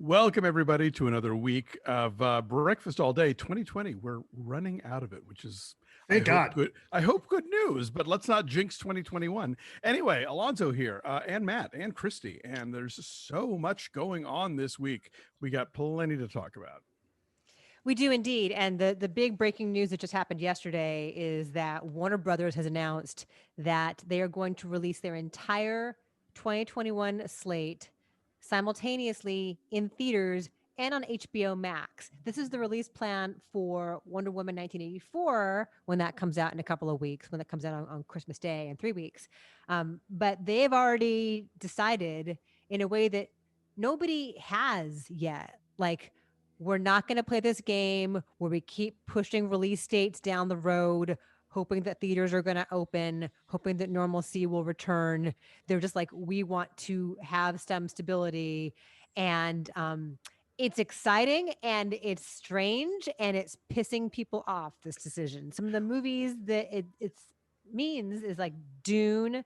Welcome, everybody, to another week of Breakfast All Day 2020. We're running out of it, which is, Thank God. I hope good news, but let's not jinx 2021. Anyway, Alonso here, and Matt, and Christy, and there's so much going on this week. We got plenty to talk about. We do indeed. And the big breaking news that just happened yesterday is that Warner Brothers has announced that they are going to release their entire 2021 slate simultaneously in theaters and on HBO Max. This is the release plan for Wonder Woman 1984 when that comes out in a couple of weeks, when that comes out on Christmas Day in 3 weeks. But they've already decided in a way that nobody has yet. Like, we're not going to play this game where we keep pushing release dates down the road, hoping that theaters are going to open, hoping that normalcy will return. They're just like, we want to have some stability. And it's exciting and it's strange and it's pissing people off, this decision. Some of the movies that it means is like Dune,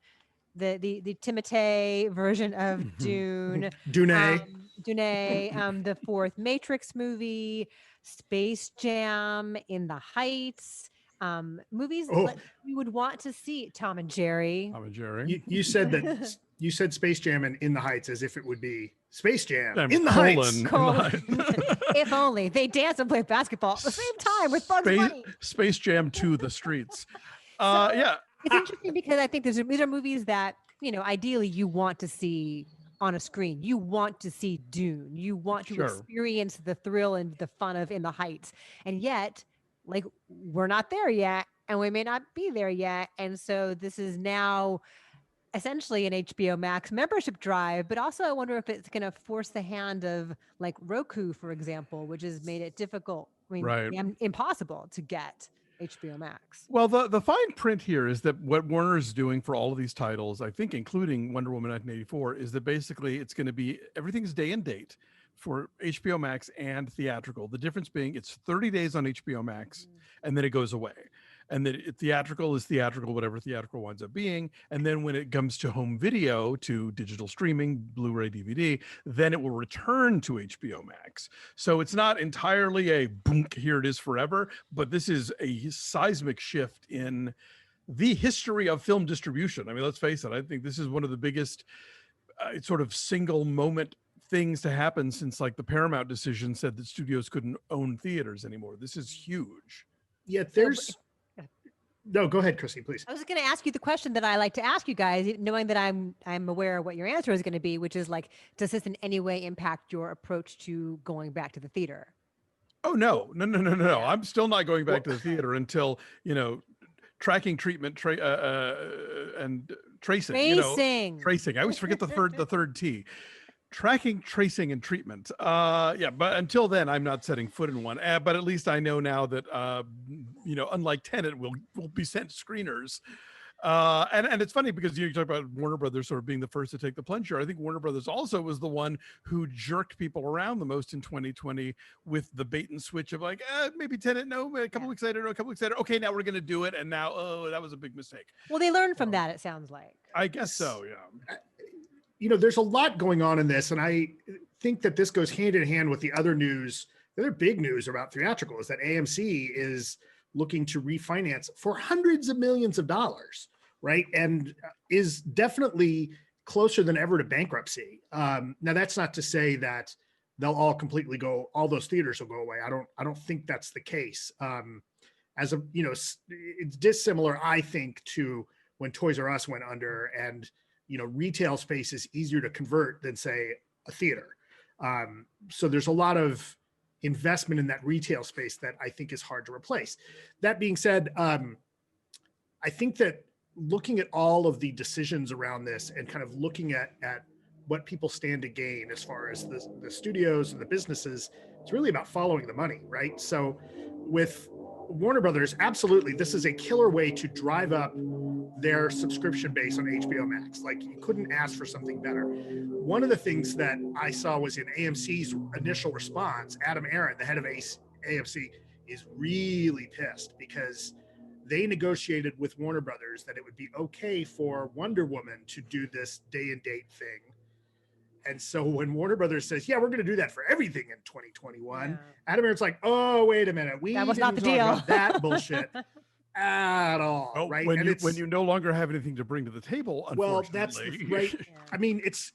the Timothée version of Dune. Dune. Dune, the fourth Matrix movie, Space Jam, In the Heights, movies that we would want to see. Tom and Jerry. Tom and Jerry. You said that you said Space Jam and In the Heights as if it would be Space Jam in the Heights. If only they dance and play basketball at the same time with Bugs Bunny. Space Jam to the streets. Yeah. It's interesting because I think these are movies that, you know, ideally you want to see on a screen. You want to see Dune. You want to experience the thrill and the fun of In the Heights. And yet, like, we're not there yet, and we may not be there yet. And so this is now essentially an HBO Max membership drive, but also I wonder if it's going to force the hand of, like, Roku, for example, which has made it difficult, impossible to get HBO Max. Well, the fine print here is that what Warner's doing for all of these titles, I think including Wonder Woman 1984, is that basically it's going to be everything's day and date for HBO Max and theatrical. The difference being it's 30 days on HBO Max and then it goes away. And then theatrical is theatrical, whatever theatrical winds up being. And then when it comes to home video, to digital streaming, Blu-ray, DVD, then it will return to HBO Max. So it's not entirely a boom, here it is forever, but this is a seismic shift in the history of film distribution. I mean, let's face it, I think this is one of the biggest sort of single moment things to happen since, like, the Paramount decision said that studios couldn't own theaters anymore. This is huge. Yeah, No, go ahead, Christy, please. I was going to ask you the question that I like to ask you guys, knowing that I'm aware of what your answer is going to be, which is, like, does this in any way impact your approach to going back to the theater? Oh, no. I'm still not going back to the theater until, you know, tracking, treatment, and tracing. Tracing. You know, tracing. I always forget the third T. Tracking, tracing, and treatment. Yeah, but until then, I'm not setting foot in one. But at least I know now that, you know, unlike Tenet, will be sent screeners. And it's funny because you talk about Warner Brothers sort of being the first to take the plunge here. I think Warner Brothers also was the one who jerked people around the most in 2020 with the bait and switch of, like, maybe Tenet, no, a couple weeks later, no, a couple weeks later. Okay, now we're going to do it. And now, oh, that was a big mistake. Well, they learned from that, it sounds like. I guess so, yeah. You know, there's a lot going on in this, and I think that this goes hand in hand with the other news. The other big news about theatrical is that AMC is looking to refinance for hundreds of millions of dollars, right? And is definitely closer than ever to bankruptcy. Now, that's not to say that they'll all completely go, all those theaters will go away. I don't think that's the case. As a, you know, it's dissimilar, I think, to when Toys R Us went under, and, you know, retail space is easier to convert than, say, a theater. So there's a lot of investment in that retail space that I think is hard to replace. That being said, I think that looking at all of the decisions around this and kind of looking at what people stand to gain as far as the studios and the businesses, it's really about following the money, right? So with Warner Brothers, absolutely, this is a killer way to drive up their subscription base on HBO Max. Like, you couldn't ask for something better. One of the things that I saw was in AMC's initial response, Adam Aron, the head of AMC, is really pissed because they negotiated with Warner Brothers that it would be okay for Wonder Woman to do this day and date thing. And so when Warner Brothers says, yeah, we're going to do that for everything in 2021, Yeah. Adam Aaron's like, oh, wait a minute. We That was didn't not the talk deal. about that bullshit at all, Oh, right? when And you no longer have anything to bring to the table, well, unfortunately. that's right. Yeah. I mean, it's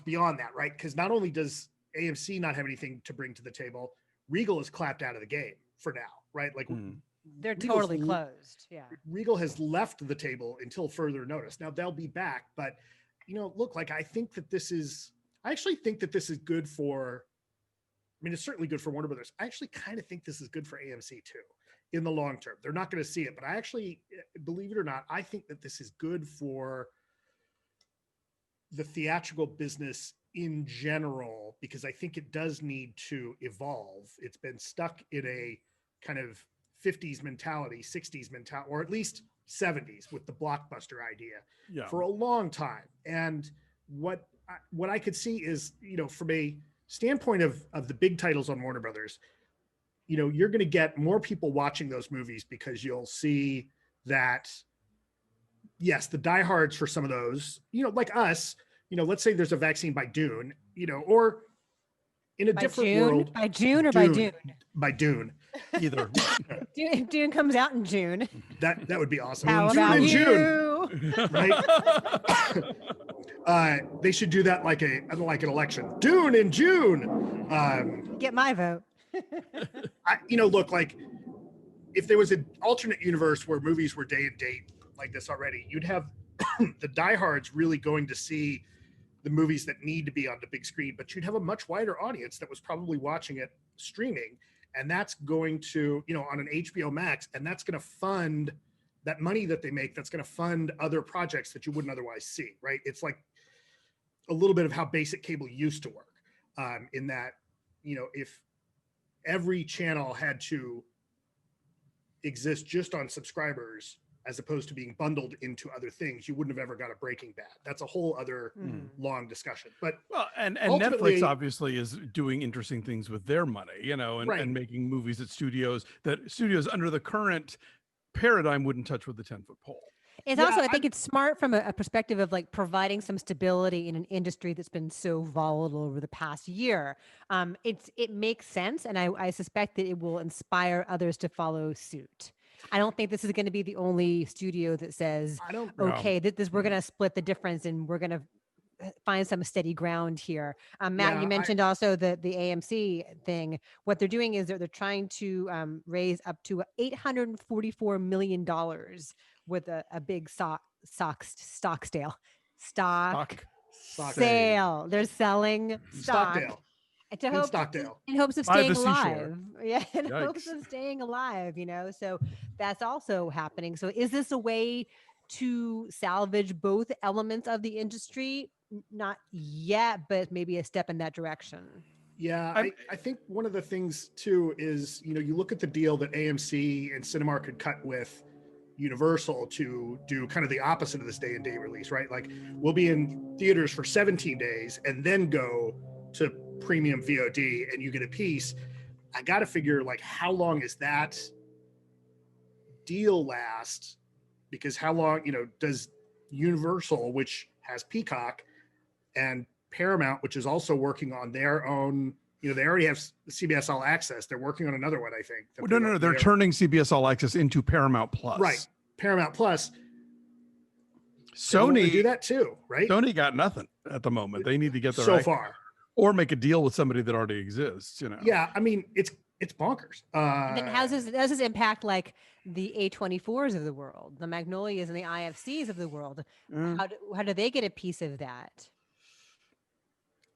beyond that, right? Because not only does AMC not have anything to bring to the table, Regal is clapped out of the game for now, right? Like They're Regal's totally closed. Yeah. Regal has left the table until further notice. Now they'll be back, but look, like I actually think that this is good for. I mean, it's certainly good for Warner Brothers. I actually kind of think this is good for AMC too, in the long term. They're not going to see it, but I actually, believe it or not, I think that this is good for the theatrical business in general, because I think it does need to evolve. It's been stuck in a kind of 50s mentality, 60s mentality, or at least 70s with the blockbuster idea for a long time. And what I could see is, from a standpoint of the big titles on Warner Brothers, you're going to get more people watching those movies because you'll see that, yes, the diehards for some of those, like us, let's say there's a vaccine by Dune, or in a different world. By June or by Dune? By Dune. Either. Dune comes out in June. That would be awesome. How Dune about in you? June, right? They should do that like an election. Dune in June. Get my vote. Look, like if there was an alternate universe where movies were day and date like this already, you'd have the diehards really going to see the movies that need to be on the big screen, but you'd have a much wider audience that was probably watching it streaming. And that's going to, on an HBO Max, and that's going to fund that money that they make. That's going to fund other projects that you wouldn't otherwise see, right? It's like a little bit of how basic cable used to work, in that, if every channel had to exist just on subscribers as opposed to being bundled into other things, you wouldn't have ever got a Breaking Bad. That's a whole other long discussion. But and Netflix obviously is doing interesting things with their money, and making movies that studios under the current paradigm wouldn't touch with a 10-foot pole. It's also, I think it's smart from a perspective of like providing some stability in an industry that's been so volatile over the past year. It makes sense, and I suspect that it will inspire others to follow suit. I don't think this is going to be the only studio that says, okay, we're going to split the difference and we're going to find some steady ground here. Matt, you mentioned also the AMC thing. What they're doing is they're trying to raise up to $844 million with a big stock sale. They're selling stock. Stockdale. In hopes of staying alive. Yeah, in hopes of staying alive, So that's also happening. So is this a way to salvage both elements of the industry? Not yet, but maybe a step in that direction. Yeah, I think one of the things too is, you look at the deal that AMC and Cinemark had cut with Universal to do kind of the opposite of this day and date release, right? Like we'll be in theaters for 17 days and then go to premium VOD and you get a piece. I got to figure, like, how long is that deal last? Because how long, does Universal, which has Peacock, and Paramount, which is also working on their own, they already have CBS All Access. They're working on another one, I think. No. They're turning CBS All Access into Paramount Plus. Right. Paramount Plus. Sony do that too, right? Sony got nothing at the moment. They need to get their so far. Or make a deal with somebody that already exists, Yeah, I mean, it's bonkers. And then how does this impact like the A24s of the world, the Magnolias and the IFCs of the world? How do they get a piece of that?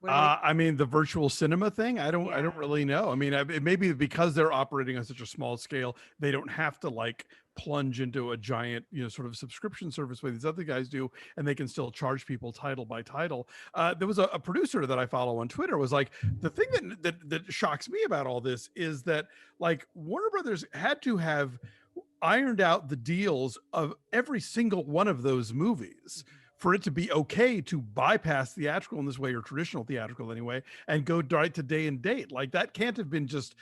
I mean, the virtual cinema thing, I don't really know. I mean, it may be because they're operating on such a small scale, they don't have to like plunge into a giant, sort of subscription service way these other guys do, and they can still charge people title by title. There was a producer that I follow on Twitter was like, the thing that shocks me about all this is that like Warner Brothers had to have ironed out the deals of every single one of those movies for it to be okay to bypass theatrical in this way, or traditional theatrical anyway, and go right to day and date. Like that can't have been just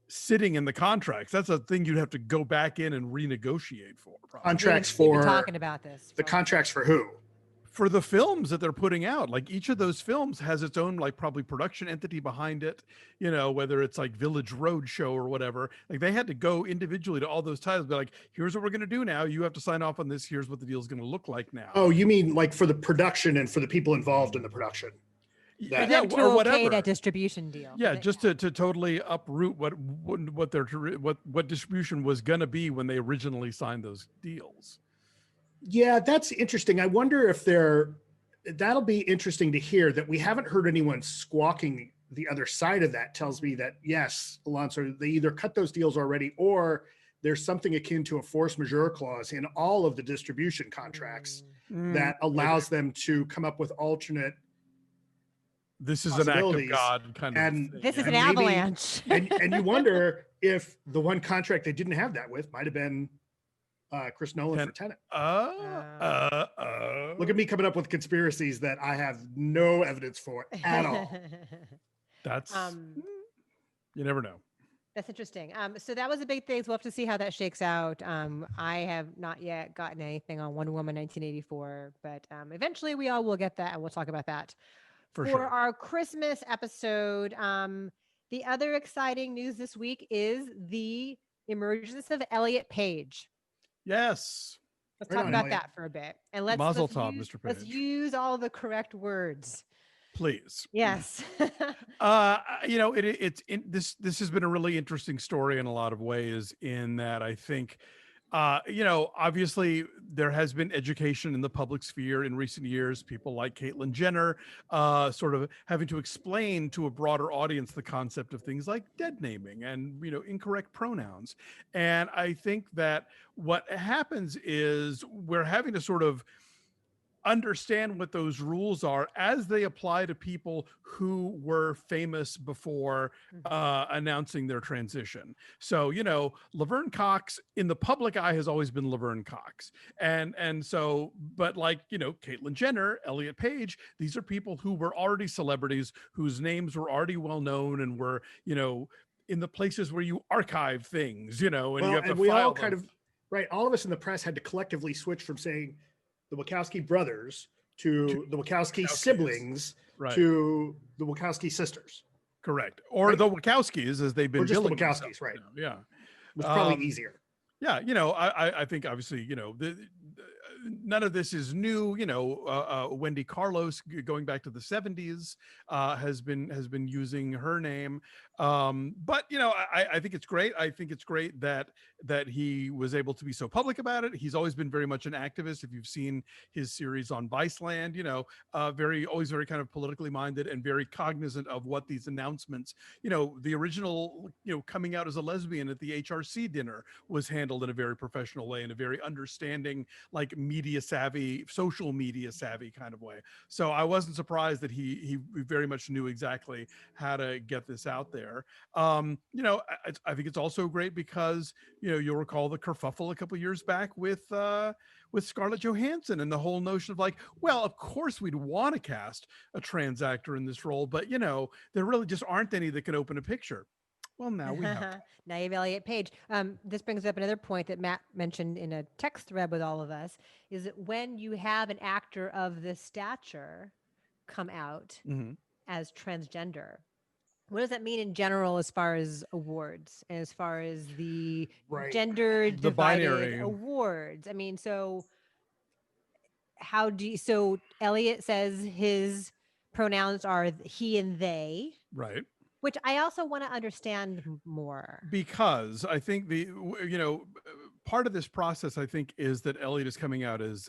sitting in the contracts. That's a thing you'd have to go back in and renegotiate for. Contracts for talking about this. The contracts for who? for the films that they're putting out. Like each of those films has its own like probably production entity behind it, you know, whether it's like Village Roadshow or whatever. Like they had to go individually to all those titles, be like, here's what we're going to do now. You have to sign off on this. Here's what the deal is going to look like now. Oh, you mean like for the production and for the people involved in the production? For them to okay that distribution deal. Yeah, just to totally uproot what distribution was going to be when they originally signed those deals. Yeah, that's interesting. I wonder if that'll be interesting to hear that we haven't heard anyone squawking the other side of that. Tells me that yes, Alonso, they either cut those deals already or there's something akin to a force majeure clause in all of the distribution contracts that allows them to come up with alternate. This is an act of God kind of thing. This is an avalanche. and you wonder if the one contract they didn't have that with might have been Chris Nolan for Tenet. Look at me coming up with conspiracies that I have no evidence for at all. That's you never know. That's interesting. So that was a big thing. So we'll have to see how that shakes out. I have not yet gotten anything on Wonder Woman 1984, but eventually we all will get that, and we'll talk about that for sure. Our Christmas episode. The other exciting news this week is the emergence of Elliot Page. Yes. Let's talk about that for a bit. And let's use all the correct words. Please. Yes. You know, this has been a really interesting story in a lot of ways, in that I think you know, obviously there has been education in the public sphere in recent years, people like Caitlyn Jenner sort of having to explain to a broader audience the concept of things like dead naming and, you know, incorrect pronouns. And I think that what happens is we're having to sort of understand what those rules are as they apply to people who were famous before announcing their transition. So, you know, Laverne Cox in the public eye has always been Laverne Cox. And so, but like, you know, Caitlyn Jenner, Elliot Page, these are people who were already celebrities, whose names were already well known and were, you know, in the places where you archive things, you know, and you have to we file all them. kind of, right, all of us in the press had to collectively switch from saying the Wachowski brothers to the Wachowski siblings, right, to the Wachowski sisters. Correct. Or the Wachowskis, as they've been. Or just the Wachowskis, Wachowskis, right? You know, yeah. It was probably easier. Yeah, you know, I think obviously, you know, none of this is new. You know, Wendy Carlos, going back to the 70s, has been using her name. But you know, I think it's great. I think it's great that he was able to be so public about it. He's always been very much an activist. If you've seen his series on Viceland, you know, always very kind of politically minded and very cognizant of what these announcements, you know, the original, you know, coming out as a lesbian at the HRC dinner was handled in a very professional way, in a very understanding, like media savvy, social media savvy kind of way. So I wasn't surprised that he very much knew exactly how to get this out there. You know, I think it's also great because, you know, you'll recall the kerfuffle a couple of years back with Scarlett Johansson and the whole notion of like, well, of course we'd want to cast a trans actor in this role, but you know, there really just aren't any that can open a picture. Well, now we have. Now you have Elliot Page. This brings up another point that Matt mentioned in a text thread with all of us, is that when you have an actor of this stature come out as transgender, what does that mean in general as far as awards, as far as the gender divided awards? I mean, so so Elliot says his pronouns are he and they. Right. Which I also want to understand more. Because I think you know, part of this process, I think, is that Elliot is coming out as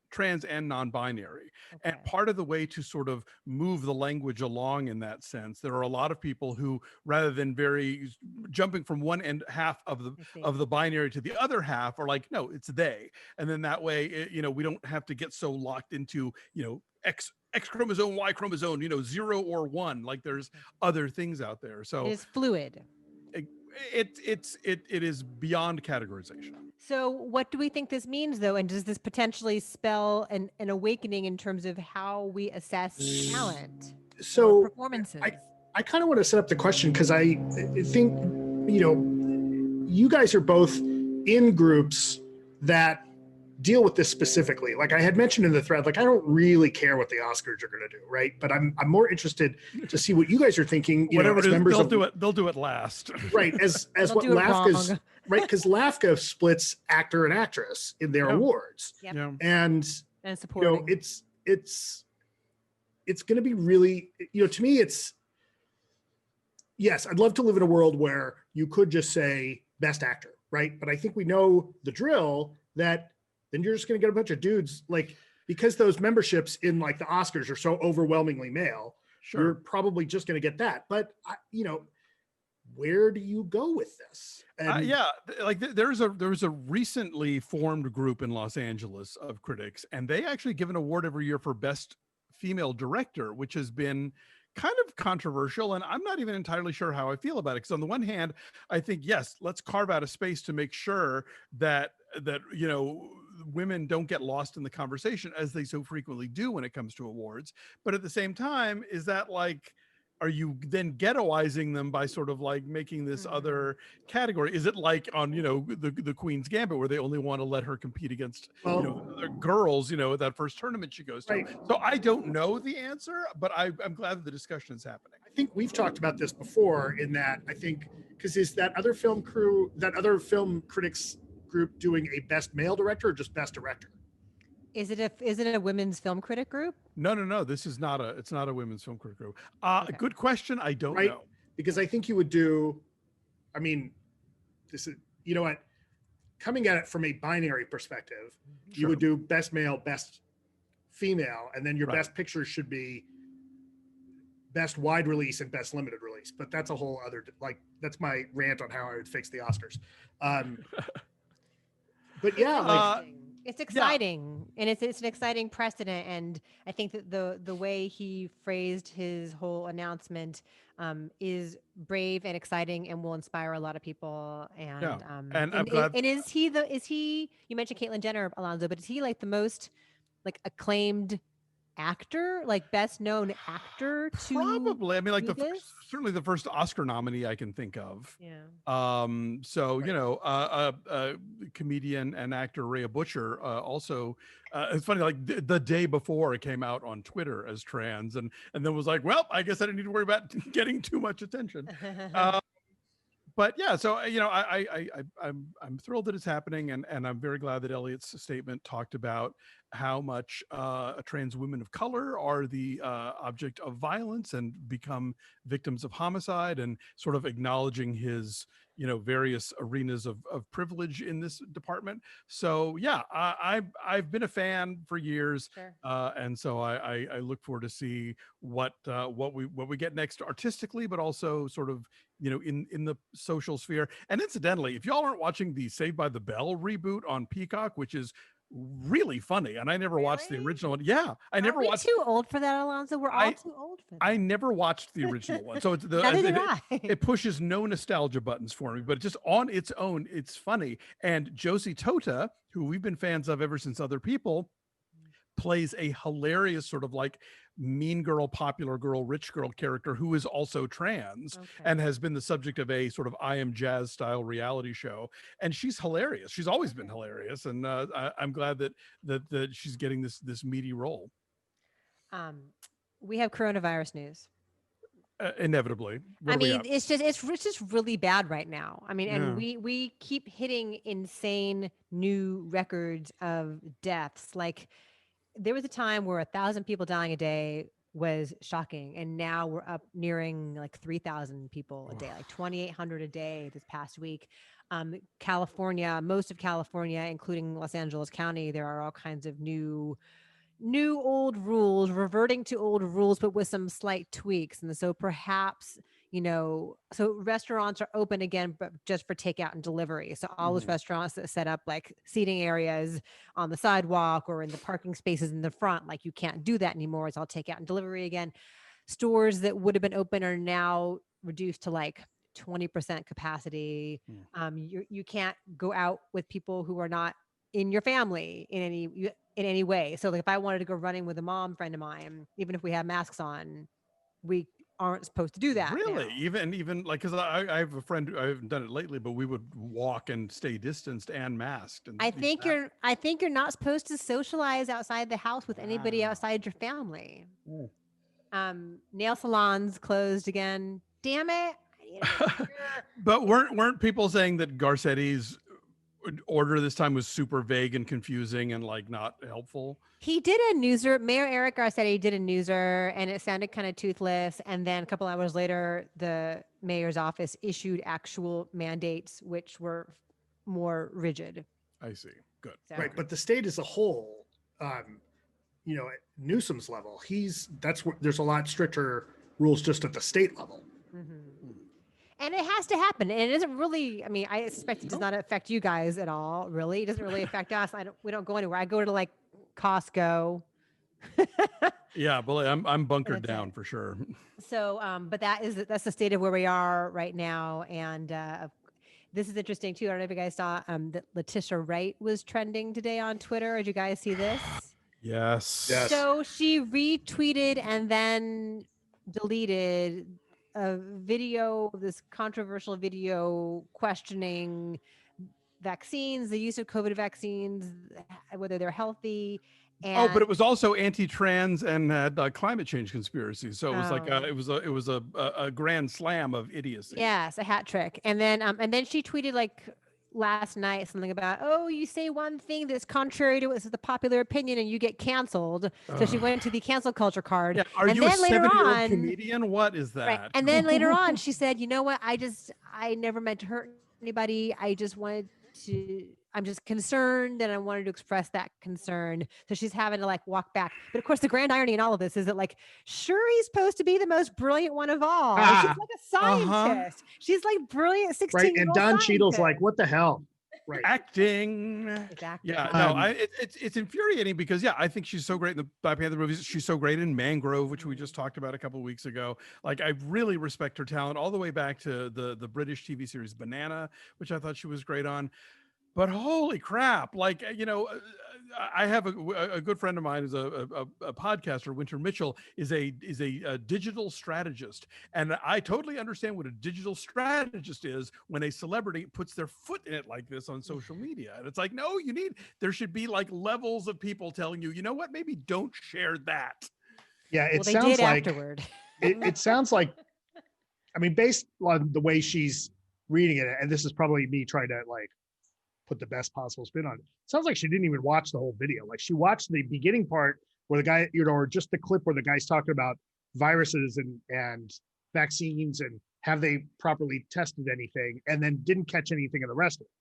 trans and non-binary. Okay. And part of the way to sort of move the language along in that sense, there are a lot of people who, rather than jumping from one end half of the binary to the other half, are like, no, it's they. And then that way, you know, we don't have to get so locked into, you know, X chromosome, Y chromosome, you know, 0 or 1. Like there's other things out there. So it's fluid. It is beyond categorization. So what do we think this means, though? And does this potentially spell an awakening in terms of how we assess talent or performances? I kind of want to set up the question because I think, you know, you guys are both in groups that deal with this specifically. Like I had mentioned in the thread, like I don't really care what the Oscars are going to do, right? But I'm more interested to see what you guys are thinking. You Whatever know, as it is, members they'll of, do it. They'll do it last. right? As They'll what do it LAFCA's wrong. right, because LAFCA splits actor and actress in their Yeah. awards, Yep. Yeah. and you supporting. know, it's going to be really, you know, to me, it's yes, I'd love to live in a world where you could just say best actor, right? But I think we know the drill that then you're just going to get a bunch of dudes, like, because those memberships in like the Oscars are so overwhelmingly male, you're probably just going to get that. But you know, where do you go with this? And Yeah, like there was a recently formed group in Los Angeles of critics, and they actually give an award every year for best female director, which has been kind of controversial, and I'm not even entirely sure how I feel about it. Because on the one hand, I think yes, let's carve out a space to make sure that you know, women don't get lost in the conversation as they so frequently do when it comes to awards. But at the same time, is that like, are you then ghettoizing them by sort of like making this other category? Is it like on, you know, the Queen's Gambit, where they only want to let her compete against, you know, other girls, you know, that first tournament she goes to? Right. So I don't know the answer, but I'm glad that the discussion is happening. I think we've talked about this before in that I think, because is that other film critics group doing a best male director or just best director? Is it a women's film critic group? No. This is not it's not a women's film critic group. Good question. I don't know. Because I think you would do, I mean, this is, you know what, coming at it from a binary perspective, you would do best male, best female, and then your best pictures should be best wide release and best limited release. But that's a whole other, like, that's my rant on how I would fix the Oscars. But yeah, like, it's exciting, and it's an exciting precedent. And I think that the way he phrased his whole announcement is brave and exciting, and will inspire a lot of people. And and I'm glad. And is he? You mentioned Caitlyn Jenner, Alonso, but is he like the most like acclaimed actor, like best known actor? Probably. I mean, like this? certainly the first Oscar nominee I can think of. Yeah. So you know, comedian and actor Rhea Butcher also. It's funny, like the day before it came out on Twitter as trans, and then was like, well, I guess I didn't need to worry about getting too much attention. But yeah, so you know, I'm thrilled that it's happening, and I'm very glad that Elliot's statement talked about how much trans women of color are the object of violence and become victims of homicide, and sort of acknowledging his, you know, various arenas of privilege in this department. So yeah, I've been a fan for years, and so I look forward to see what we get next artistically, but also sort of, you know, in the social sphere. And incidentally, if y'all aren't watching the Saved by the Bell reboot on Peacock, which is really funny, and I never watched the original one. Yeah, I never watched. Too old for that, Alonso. We're all too old for that. I never watched the original one, so it's it pushes no nostalgia buttons for me. But just on its own, it's funny. And Josie Tota, who we've been fans of ever since Other People, plays a hilarious sort of like mean girl, popular girl, rich girl character who is also trans and has been the subject of a sort of I Am Jazz style reality show. And she's hilarious. She's always been hilarious. And I'm glad that she's getting this meaty role. We have coronavirus news. Inevitably. I mean, it's just really bad right now. I mean, and we keep hitting insane new records of deaths. Like, there was a time where 1,000 people dying a day was shocking, and now we're up nearing like 3,000 people a day, like 2,800 a day this past week. California, most of California, including Los Angeles County, there are all kinds of new old rules, reverting to old rules, but with some slight tweaks. And so perhaps, you know, so restaurants are open again, but just for takeout and delivery. So all those restaurants that set up like seating areas on the sidewalk or in the parking spaces in the front, like you can't do that anymore. It's all takeout and delivery again. Stores that would have been open are now reduced to like 20% capacity. You can't go out with people who are not in your family in any way. So like if I wanted to go running with a mom friend of mine, even if we have masks on, we aren't supposed to do that. Really? now. Even like, because I have a friend who I haven't done it lately, but we would walk and stay distanced and masked. And I think you're not supposed to socialize outside the house with anybody Wow. outside your family. Mm. Nail salons closed again. Damn it. But weren't people saying that Garcetti's order this time was super vague and confusing and like not helpful? He did a newser. Mayor Eric Garcetti did a newser, and it sounded kind of toothless. And then a couple hours later, the mayor's office issued actual mandates, which were more rigid. I see. Good. So- Right, but the state as a whole, you know, at Newsom's level, that's where there's a lot stricter rules just at the state level. Mhm. And it has to happen. And it doesn't really, I mean, I suspect it does not affect you guys at all, really. It doesn't really affect us. We don't go anywhere. I go to like Costco. Yeah, but I'm bunkered That's down it. for sure. So, but that's the state of where we are right now. And this is interesting too. I don't know if you guys saw that Letitia Wright was trending today on Twitter. Did you guys see this? Yes. Yes. So she retweeted and then deleted a video, this controversial video questioning vaccines, the use of COVID vaccines, whether they're healthy. And Oh, but it was also anti-trans and had climate change conspiracy. So it was like Oh. it was a grand slam of idiocy. yes, a hat trick. And then she tweeted like last night something about, oh, you say one thing that's contrary to what's the popular opinion and you get canceled. So she went to the cancel culture card. Yeah. Are and you a then later 70-year-old on- comedian? What is that? Right. And then later on, she said, you know what? I never meant to hurt anybody. I'm just concerned and I wanted to express that concern. So she's having to like walk back. But of course, the grand irony in all of this is that like, sure, he's supposed to be the most brilliant one of all. She's like a scientist. She's like brilliant 16 Right. And Don Cheadle's like, what the hell? Right. Acting. Exactly. Yeah, no, it's infuriating because I think she's so great in the Black Panther movies. She's so great in Mangrove, which we just talked about a couple of weeks ago. Like, I really respect her talent all the way back to the British TV series Banana, which I thought she was great on. But holy crap! Like, you know, I have a good friend of mine who's a podcaster. Winter Mitchell is a digital strategist, and I totally understand what a digital strategist is when a celebrity puts their foot in it like this on social media. And it's like, no, there should be like levels of people telling you, you know what, maybe don't share that. Yeah, it they sounds did like afterward. it sounds like, I mean, based on the way she's reading it, and this is probably me trying to like put the best possible spin on it. Sounds like she didn't even watch the whole video. Like she watched the beginning part where the guy, you know, or just the clip where the guy's talking about viruses and vaccines and have they properly tested anything, and then didn't catch anything of the rest of it.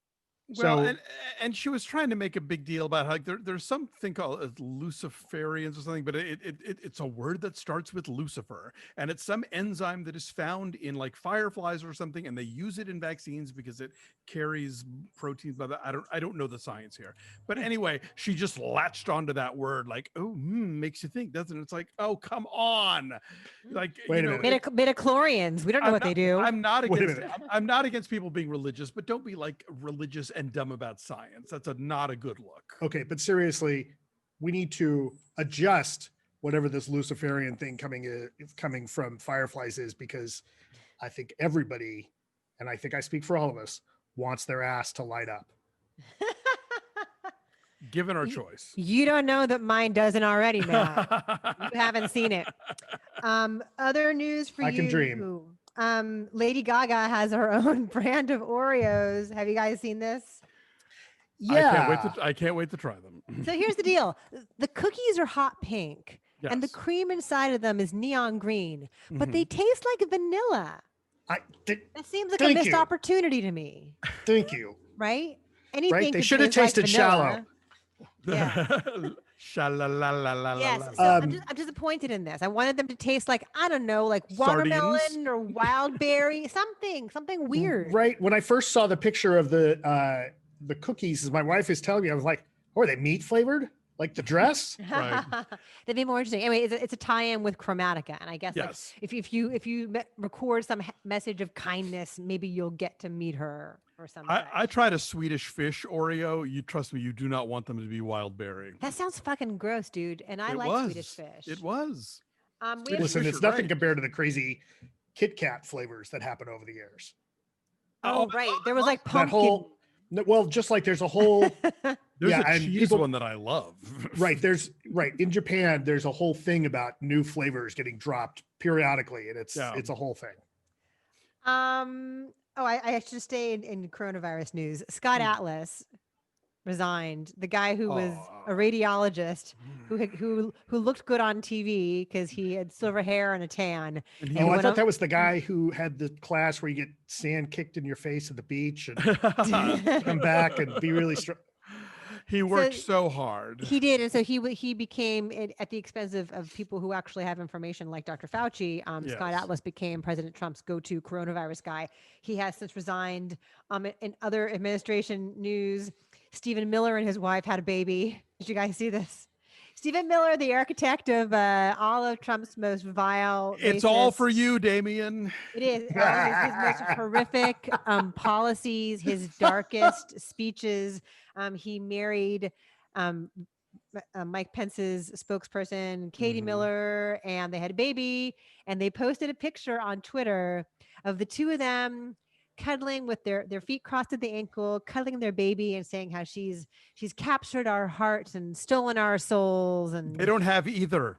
Well, So and she was trying to make a big deal about how there's something called Luciferians or something, but it's a word that starts with Lucifer, and it's some enzyme that is found in like fireflies or something, and they use it in vaccines because it carries proteins. I don't know the science here, but anyway, she just latched onto that word like, oh, makes you think, doesn't it? It's like, oh, come on, like, Wait you a know, minute. Midichlorians. We don't know what they do. I'm not Wait a against minute. I'm not against people being religious, but don't be like religious and dumb about science. That's not a good look. Okay, but seriously, we need to adjust whatever this Luciferian thing coming from fireflies is, because I think everybody, and I think I speak for all of us, wants their ass to light up. Given our choice. You don't know that mine doesn't already, Matt. You haven't seen it. Other news for you. I can dream. Lady Gaga has her own brand of Oreos. Have you guys seen this? Yeah. I can't wait to try them. So here's the deal. The cookies are hot pink and the Yes. cream inside of them is neon green, but Mhm. they taste like vanilla. That seems like a Thank missed you. opportunity to me, Thank you. right? Anything Right? They could should have taste like tasted vanilla. shallow. Yeah. Sha-la-la-la-la-la-la. Yes, so I'm disappointed in this. I wanted them to taste like, I don't know, like watermelon Sardines? or wild berry, something weird. Right. When I first saw the picture of the cookies, as my wife is telling me, I was like, oh, are they meat flavored? Like the dress? Right. That'd be more interesting. Anyway, it's a tie-in with Chromatica, and I guess like, Yes. if you record some message of kindness, maybe you'll get to meet her or something. I tried a Swedish fish Oreo. You trust me, you do not want them to be wild berry. That sounds fucking gross, dude. And I It like was. Swedish fish. It was. We have, Listen, Fisher, it's nothing right. compared to the crazy Kit Kat flavors that happen over the years. oh, right. There was like That pumpkin. whole, well, just like there's a whole, There's yeah, a and cheese people- one that I love. right. In Japan, there's a whole thing about new flavors getting dropped periodically, and it's a whole thing. I should stay in coronavirus news. Scott Atlas resigned. The guy who was a radiologist who looked good on TV because he had silver hair and a tan. And he Oh, I went thought on- that was the guy who had the class where you get sand kicked in your face at the beach and come back and be really strong. He worked so hard. He did, and so he became at the expense of people who actually have information, like Dr. Fauci. Scott Yes. Atlas became President Trump's go-to coronavirus guy. He has since resigned. In other administration news, Stephen Miller and his wife had a baby. Did you guys see this? Stephen Miller, the architect of all of Trump's most vile. It's all racist- for you, Damien. It is his most horrific policies, his darkest speeches. He married Mike Pence's spokesperson, Katie Miller, and they had a baby. And they posted a picture on Twitter of the two of them cuddling with their feet crossed at the ankle, cuddling their baby, and saying how she's captured our hearts and stolen our souls. And They don't have either.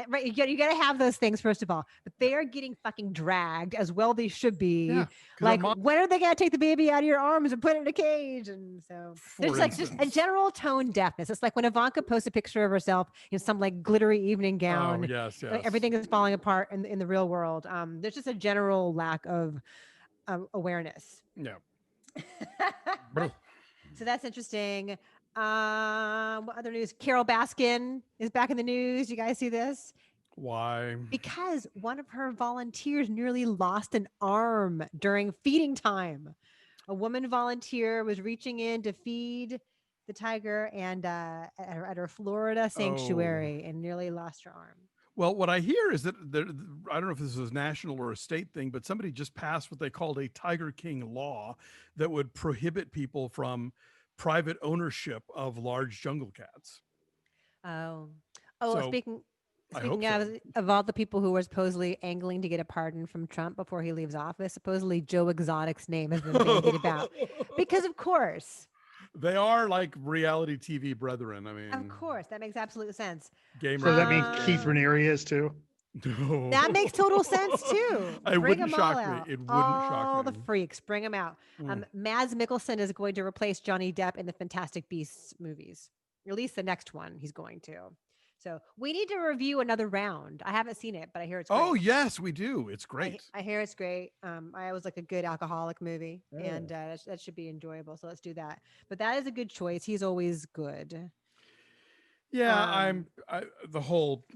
right, you got to have those things first of all. But they are getting fucking dragged, as well they should be. Yeah, 'cause like, Armand- when are they gonna take the baby out of your arms and put it in a cage? And so there's like just a instance. general tone deafness. It's like when Ivanka posts a picture of herself in some like glittery evening gown. Oh, yes, yes. Everything is falling apart in the real world. There's just a general lack of awareness. Yeah. So that's interesting. What other news? Carol Baskin is back in the news. You guys see this? Why? Because one of her volunteers nearly lost an arm during feeding time. A woman volunteer was reaching in to feed the tiger and at her Florida sanctuary and nearly lost her arm. Well, what I hear is that I don't know if this is a national or a state thing, but somebody just passed what they called a Tiger King law that would prohibit people from private ownership of large jungle cats. So, I hope speaking of all the people who were supposedly angling to get a pardon from Trump before he leaves office, supposedly Joe Exotic's name has been bandied about. Because of course. They are like reality TV brethren. I mean, Of course, that makes absolute sense. Gamer. So does that mean Keith Raniere is too? No. That makes total sense too. It Bring wouldn't 'em shock all me. out. It wouldn't all shock me. the freaks, bring them out. Mads Mikkelsen is going to replace Johnny Depp in the Fantastic Beasts movies. At least the next one he's going to. So we need to review another round. I haven't seen it, but I hear it's great. Oh yes, we do. It's great. I hear it's great. I always like a good alcoholic movie, and that should be enjoyable. So let's do that. But that is a good choice. He's always good. Yeah, the whole,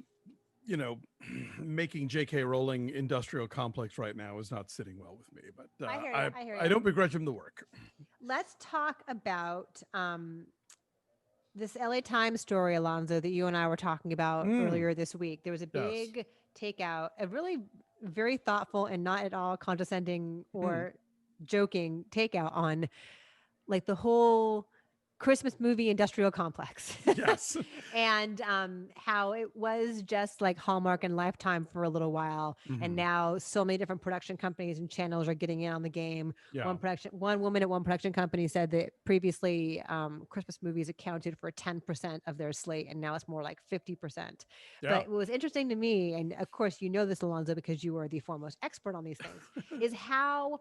making J.K. Rowling industrial complex right now is not sitting well with me. But I hear you. I don't begrudge him the work. Let's talk about this LA Times story, Alonso, that you and I were talking about earlier this week. There was a big takeout, a really very thoughtful and not at all condescending or joking takeout on like the whole Christmas movie industrial complex. Yes. And how it was just like Hallmark and Lifetime for a little while. And now so many different production companies and channels are getting in on the game. Yeah. One woman at one production company said that previously Christmas movies accounted for 10% of their slate, and now it's more like 50%. Yeah. But what was interesting to me, and of course you know this, Alonso, because you are the foremost expert on these things, is how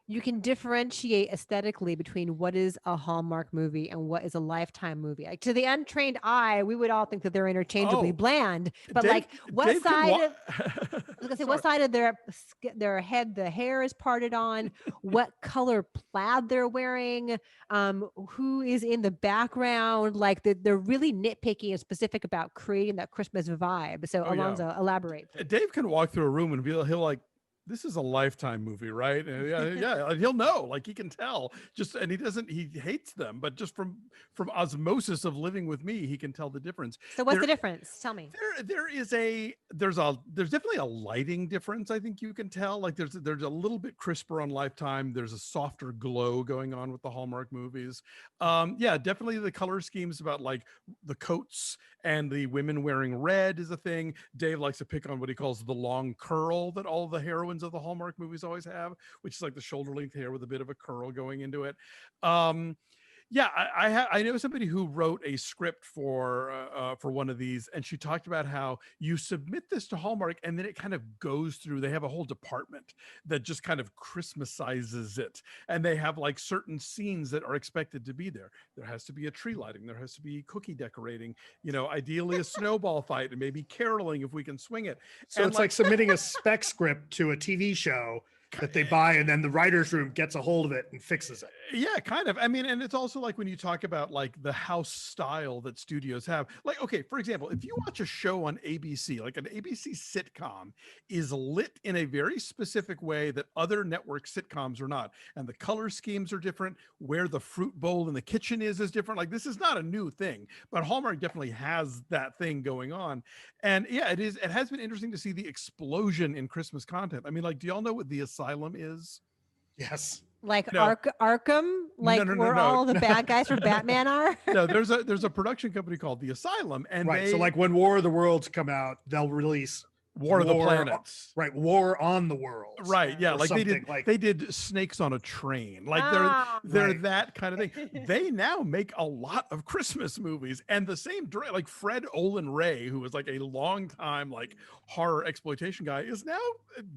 you can differentiate aesthetically between what is a Hallmark movie and what is a Lifetime movie. Like, to the untrained eye, we would all think that they're interchangeably bland. But Dave- what Dave can side wa- of I was gonna say, what side of their head the hair is parted on, what color plaid they're wearing, who is in the background, like they're really nitpicky and specific about creating that Christmas vibe. So Oh, yeah. Alonso, elaborate. Please. Dave can walk through a room and he'll like this is a Lifetime movie, right? And yeah, he'll know, like he can tell. Just and he hates them, but just from osmosis of living with me, he can tell the difference. So what's the difference? Tell me. There's definitely a lighting difference. I think you can tell. Like there's a little bit crisper on Lifetime. There's a softer glow going on with the Hallmark movies. Yeah, definitely the color schemes about like the coats and the women wearing red is a thing. Dave likes to pick on what he calls the long curl that all the heroines of the Hallmark movies always have, which is like the shoulder length hair with a bit of a curl going into it. Yeah, I know somebody who wrote a script for one of these, and she talked about how you submit this to Hallmark, and then it kind of goes through. They have a whole department that just kind of Christmasizes it, and they have like certain scenes that are expected to be there. There has to be a tree lighting, there has to be cookie decorating, ideally a snowball fight, and maybe caroling if we can swing it. So and it's like submitting a spec script to a TV show that they buy, and then the writer's room gets a hold of it and fixes it. Yeah, kind of. I mean, and it's also like when you talk about like the house style that studios have. Like, okay, for example, if you watch a show on ABC, like an ABC sitcom is lit in a very specific way that other network sitcoms are not. And the color schemes are different. Where the fruit bowl in the kitchen is different. Like, this is not a new thing, but Hallmark definitely has that thing going on. And yeah, it has been interesting to see the explosion in Christmas content. I mean, like, do y'all know what The Asylum is? Yes. Like Arkham, like where all the bad guys from Batman are. No, there's a production company called The Asylum, and so like when War of the Worlds come out, they'll release War of the Planets, right? War on the Worlds, right? Yeah, like they did Snakes on a Train, like they're that kind of thing. They now make a lot of Christmas movies, and the same like Fred Olen Ray, who was like a long time like horror exploitation guy, is now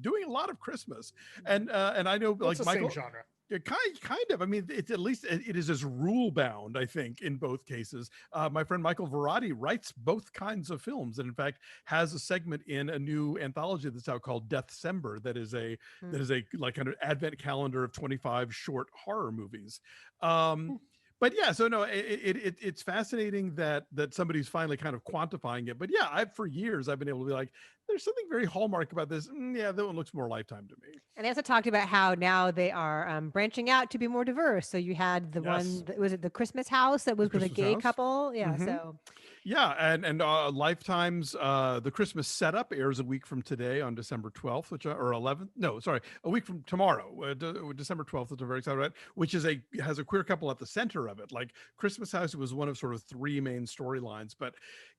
doing a lot of Christmas, and I know like Michael. Same genre. Kind of. I mean, it's at least it is as rule bound, I think, in both cases. My friend Michael Verratti writes both kinds of films, and in fact has a segment in a new anthology that's out called Deathcember. That is a like kind of advent calendar of 25 short horror movies. But yeah, so no, it's fascinating that somebody's finally kind of quantifying it. But yeah, for years I've been able to be like, there's something very Hallmark about this. Yeah, that one looks more Lifetime to me. And they also talked about how now they are branching out to be more diverse. So you had the one, was it the Christmas house that was with a gay couple? Yeah, so. Yeah, and Lifetime's the Christmas Setup airs a week from today on December 12th, or 11th. No, sorry, a week from tomorrow, December 12th, which I'm very excited about, which has a queer couple at the center of it. Like Christmas House was one of sort of three main storylines, but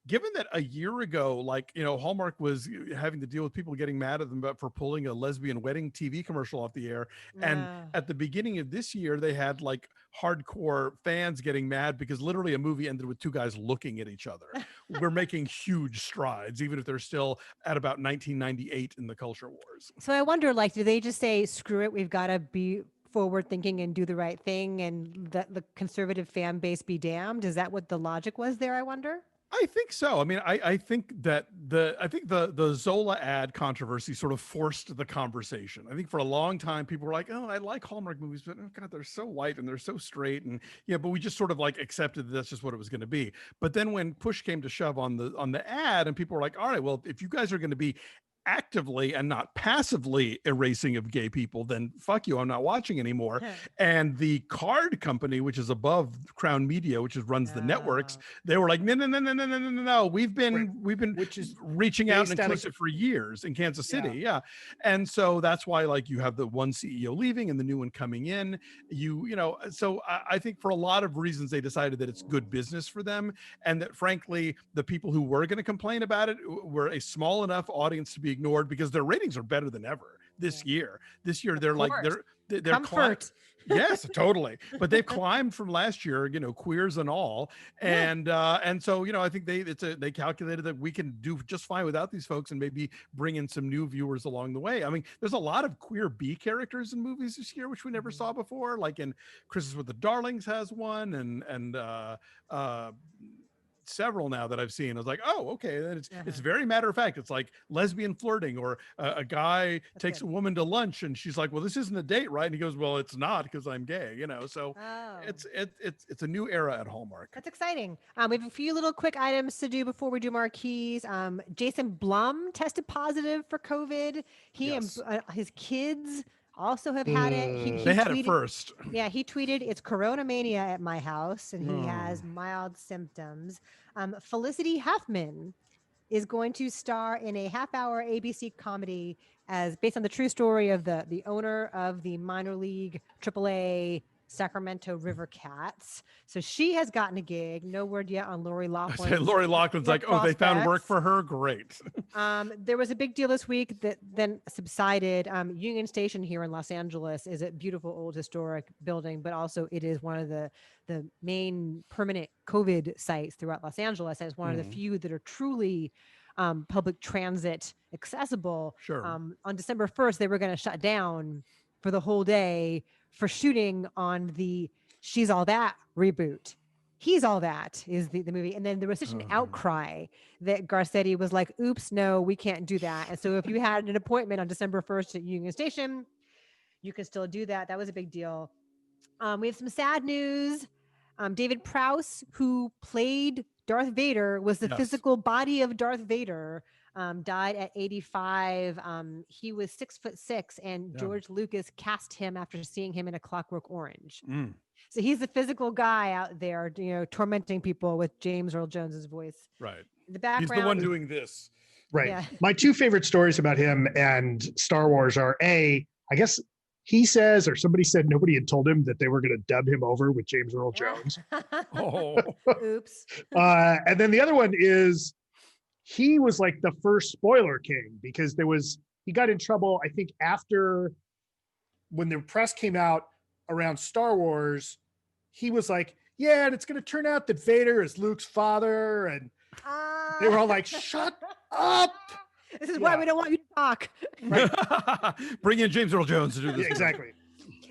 given that a year ago, like, Hallmark was having to deal with people getting mad at them for pulling a lesbian wedding TV commercial off the air, and at the beginning of this year, they had like hardcore fans getting mad because literally a movie ended with two guys looking at each other. We're making huge strides, even if they're still at about 1998 in the culture wars. So I wonder, like, do they just say, screw it, we've got to be forward thinking and do the right thing, and that the conservative fan base be damned? Is that what the logic was there, I wonder? I think so. I mean, I think that the Zola ad controversy sort of forced the conversation. I think for a long time people were like, "Oh, I like Hallmark movies, but oh God, they're so white and they're so straight," and but we just sort of like accepted that that's just what it was going to be. But then when push came to shove on the ad, and people were like, "All right, well, if you guys are going to be actively and not passively erasing of gay people, then fuck you, I'm not watching anymore." And the card company, which is above Crown Media, which runs the networks, they were like, no, we've been which is reaching out and inclusive for years in Kansas City. And so that's why, like, you have the one CEO leaving and the new one coming in. So I think for a lot of reasons they decided that it's good business for them, and that frankly the people who were going to complain about it were a small enough audience to be ignored, because their ratings are better than ever this year. They're like they're comfort. Yes, totally. But they've climbed from last year, queers and all, and so I think they calculated that we can do just fine without these folks and maybe bring in some new viewers along the way. I mean, there's a lot of queer B characters in movies this year which we never saw before. Like in Christmas with the Darlings has one, and several now that I've seen. I was like, oh, okay. And it's Uh-huh. very matter of fact. It's like lesbian flirting, or a guy That's takes good. a woman to lunch and she's like, well, this isn't a date, right? And he goes, well, it's not because I'm gay, you know. So Oh. it's a new era at Hallmark. That's exciting. We have a few little quick items to do before we do marquees. Jason Blum tested positive for COVID. He Yes. and his kids also have had it. He They had it tweeted, first. yeah, he tweeted, "It's Corona mania at my house," and he Oh. has mild symptoms. Felicity Huffman is going to star in a half-hour ABC comedy as based on the true story of the owner of the minor league AAA Sacramento River Cats. So she has gotten a gig. No word yet on Lori Loughlin. Lori Loughlin's like, oh, they found work for her. Great. There was a big deal this week that then subsided. Union Station here in Los Angeles is a beautiful old historic building, but also it is one of the main permanent COVID sites throughout Los Angeles. And it's one of the few that are truly public transit accessible. Sure. On December 1st, they were going to shut down for the whole day for shooting on the She's All That reboot. He's All That is the movie. And then there was such an outcry that Garcetti was like, oops, no, we can't do that. And so if you had an appointment on December 1st at Union Station, you can still do that. That was a big deal. We have some sad news. David Prowse, who played Darth Vader, was the physical body of Darth Vader, died at 85. He was 6'6", and George Lucas cast him after seeing him in A Clockwork Orange. So he's the physical guy out there, you know, tormenting people with James Earl Jones's voice. Right. The background. He's the one doing this. Right. Yeah. My two favorite stories about him and Star Wars are I guess he says, or somebody said nobody had told him that they were going to dub him over with James Earl Jones. Oh. Oops. And then the other one is he was like the first spoiler king because he got in trouble, I think, after when the press came out around Star Wars. He was like, yeah, and it's going to turn out that Vader is Luke's father. And they were all like, shut up. This is why we don't want you to talk. Right. Bring in James Earl Jones to do this. Yeah, exactly.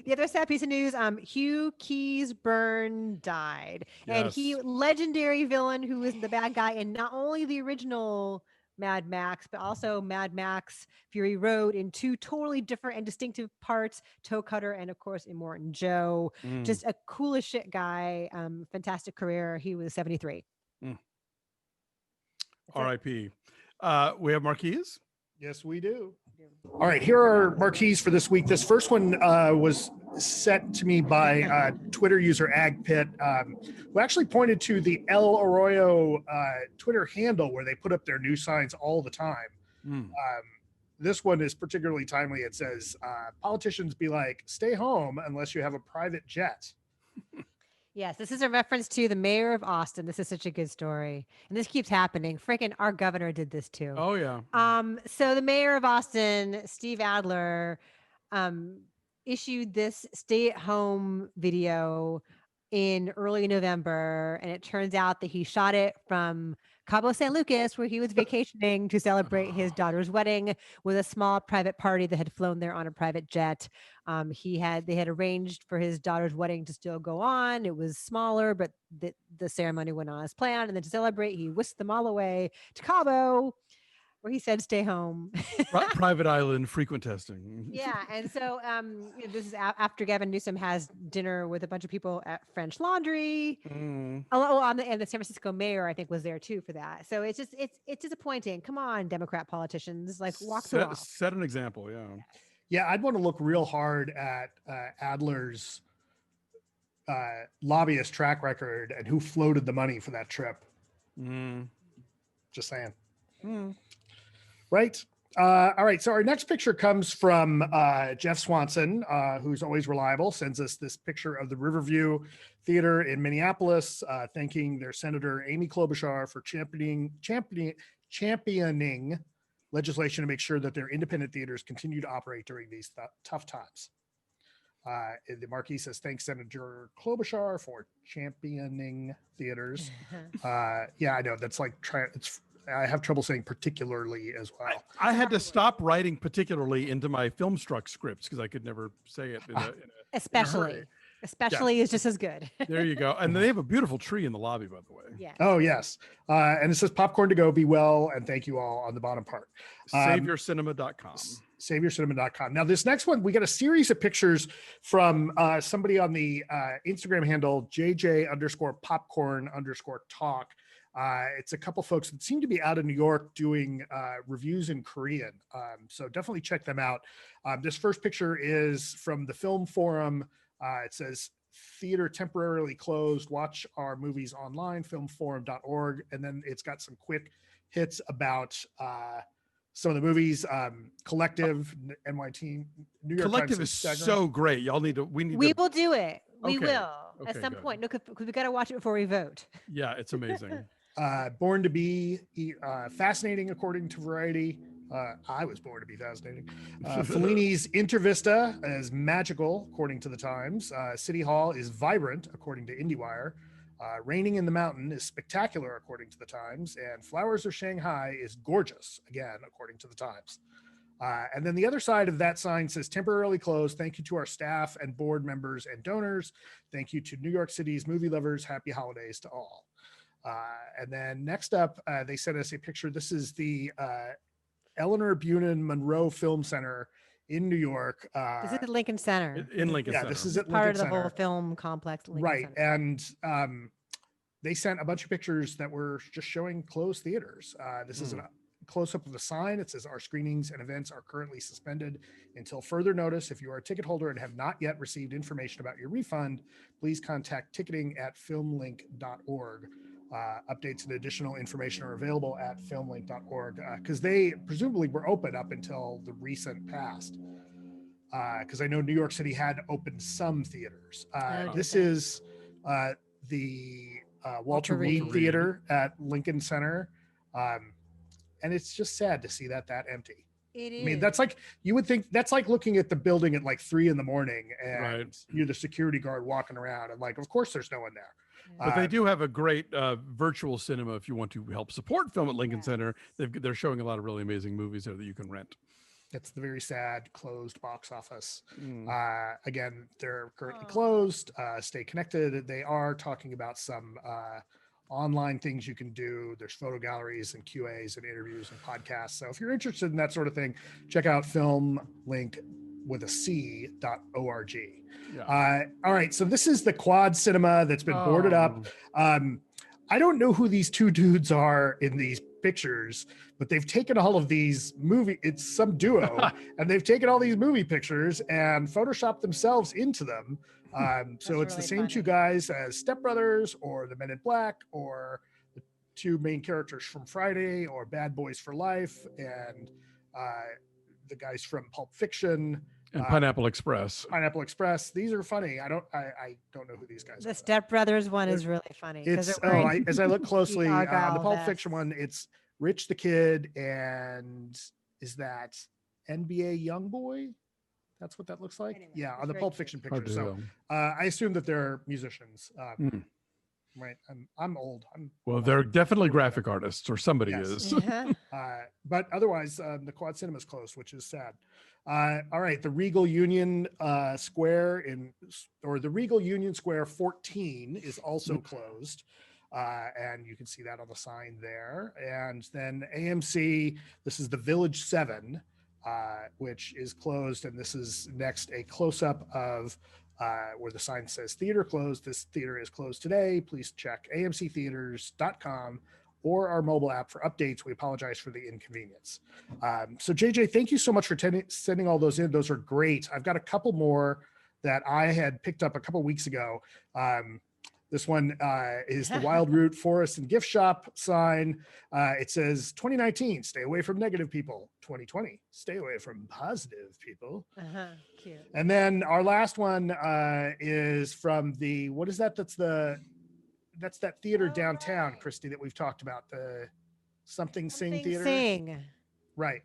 The other sad piece of news, Hugh Keays-Byrne died. And he, legendary villain who was the bad guy in not only the original Mad Max, but also Mad Max Fury Road in two totally different and distinctive parts, Toe Cutter and, of course, Immortan Joe. Just a cool as shit guy. Fantastic career. He was 73. R.I.P. We have marquees. Yes, we do. All right, here are marquees for this week. This first one was sent to me by Twitter user AgPitt, who actually pointed to the El Oreo Twitter handle where they put up their new signs all the time. This one is particularly timely. It says, politicians be like, stay home unless you have a private jet. Yes, this is a reference to the mayor of Austin. This is such a good story. And this keeps happening. Freaking our governor did this too. Oh, yeah. So the mayor of Austin, Steve Adler, issued this stay-at-home video in early November. And it turns out that he shot it from Cabo San Lucas, where he was vacationing to celebrate his daughter's wedding with a small private party that had flown there on a private jet. They had arranged for his daughter's wedding to still go on. It was smaller, but the ceremony went on as planned. And then to celebrate, he whisked them all away to Cabo, where he said, stay home. Private island, frequent testing. Yeah. And so this is after Gavin Newsom has dinner with a bunch of people at French Laundry. And the San Francisco mayor, I think, was there too for that. So it's disappointing. Come on, Democrat politicians, like walk the walk. Set an example. Yeah. Yeah, I'd want to look real hard at Adler's lobbyist track record and who floated the money for that trip. Just saying. Right. All right. So our next picture comes from Geoff Swanson, who's always reliable, sends us this picture of the Riverview Theater in Minneapolis, thanking their Senator Amy Klobuchar for championing legislation to make sure that their independent theaters continue to operate during these tough times. The Marquee says, thanks, Senator Klobuchar, for championing theaters. Yeah, I know. That's like, I have trouble saying particularly as well. I had to stop writing particularly into my Filmstruck scripts because I could never say it. Especially. Especially is just as good. There you go. And they have a beautiful tree in the lobby, by the way. Yeah. Oh, yes. And it says popcorn to go, be well, and thank you all on the bottom part. SaveYourCinema.com. SaveYourCinema.com. Now, this next one, we got a series of pictures from somebody on the Instagram handle, JJ_popcorn_talk. It's a couple folks that seem to be out of New York doing reviews in Korean. So definitely check them out. This first picture is from the Film Forum. It says, theater temporarily closed. Watch our movies online, filmforum.org. And then it's got some quick hits about some of the movies. Collective, NYT, New York Collective Times is Instagram. so great. Y'all need to, we will do it. We Okay. will at Okay, some good. point. No, because we got to watch it before we vote. Yeah, it's amazing. Born to be fascinating, according to Variety. I was born to be fascinating. Fellini's Intervista is magical, according to the Times. City Hall is vibrant, according to IndieWire. Raining in the Mountain is spectacular, according to the Times. And Flowers of Shanghai is gorgeous, again, according to the Times. And then the other side of that sign says temporarily closed. Thank you to our staff and board members and donors. Thank you to New York City's movie lovers. Happy holidays to all. And then next up, they sent us a picture. This is the Eleanor Bunin Monroe Film Center in New York. This is at Lincoln Center. In Lincoln Yeah, Center. this is at Part Lincoln of the Center. whole film complex. Lincoln Right. Center. And they sent a bunch of pictures that were just showing closed theaters. This is a close-up of the sign. It says our screenings and events are currently suspended until further notice. If you are a ticket holder and have not yet received information about your refund, please contact ticketing at filmlink.org. Updates and additional information are available at filmlink.org because they presumably were open up until the recent past. Because I know New York City had opened some theaters. This is the Walter Reed Theater at Lincoln Center. And it's just sad to see that empty. It is. I mean, that's like, you would think that's like looking at the building at like 3 a.m. and Right. you're the security guard walking around and like, of course there's no one there. But they do have a great virtual cinema if you want to help support film at Lincoln Yes. Center. They're showing a lot of really amazing movies there that you can rent. It's the very sad closed box office. Mm. Again, they're currently closed. Stay connected. They are talking about some online things you can do. There's photo galleries and QAs and interviews and podcasts. So if you're interested in that sort of thing, check out filmlink with a C.org. Yeah. All right. So this is the quad cinema that's been boarded up. I don't know who these two dudes are in these pictures, but they've taken all of these it's some duo, and they've taken all these movie pictures and photoshopped themselves into them. So it's really the same funny. two guys as Step Brothers or the Men in Black or the two main characters from Friday or Bad Boys for Life and the guys from Pulp Fiction. And Pineapple Express. Pineapple Express. These are funny. I don't know who these guys are. The Step Brothers one is really funny. It's as I look closely, the Pulp Fiction one, it's Rich the Kid and is that NBA Youngboy? That's what that looks like. Anyway, Yeah, it's on the very Pulp cute. Fiction Hard picture. to So tell. I assume that they're musicians. Right. I'm old. Well, they're definitely graphic artists, or somebody Yes. is. But otherwise, the Quad Cinema is closed, which is sad. All right, the Regal Union Square the Regal Union Square 14 is also closed. And you can see that on the sign there. And then AMC, this is the Village 7, which is closed. And this is next a close-up of where the sign says theater closed. This theater is closed today. Please check amctheaters.com or our mobile app for updates. We apologize for the inconvenience. So JJ, thank you so much for sending all those in. Those are great. I've got a couple more that I had picked up a couple weeks ago. This one is the Wild Root Forest and Gift Shop sign. It says 2019, stay away from negative people. 2020, stay away from positive people. Cute. And then our last one is from what is that? That's that theater downtown, right. Christy, that we've talked about, the Something Sing Theater. Sing. Right.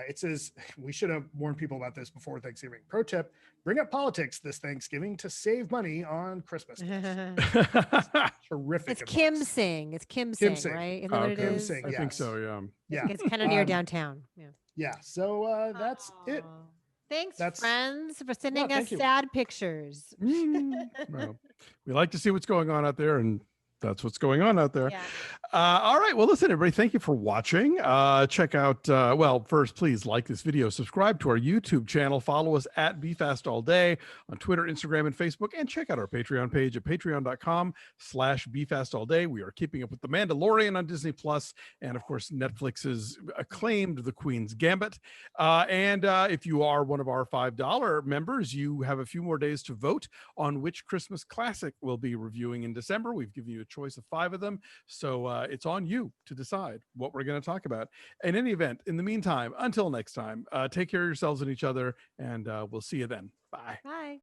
It says, we should have warned people about this before Thanksgiving. Pro tip, bring up politics this Thanksgiving to save money on Christmas. Terrific. It's advice. Kim Sing. It's Kim Sing, Sing. right? Isn't that what it Kim is? Sing, I think yes. so, yeah. Yeah. It's kind of near downtown. Yeah. Yeah. So that's it. Thanks, That's- friends, for sending us thank you. sad pictures. Well, we like to see what's going on out there, and that's what's going on out there. Yeah. All right. Well, listen, everybody, thank you for watching. Check out, well, first, please like this video, subscribe to our YouTube channel, follow us at BeFastAllDay on Twitter, Instagram, and Facebook, and check out our Patreon page at patreon.com/BeFastAllDay. We are keeping up with The Mandalorian on Disney Plus, and of course, Netflix's acclaimed The Queen's Gambit. And if you are one of our $5 members, you have a few more days to vote on which Christmas classic we'll be reviewing in December. We've given you a choice of 5 of them. So it's on you to decide what we're going to talk about. In any event, in the meantime, until next time, take care of yourselves and each other, and we'll see you then. Bye. Bye.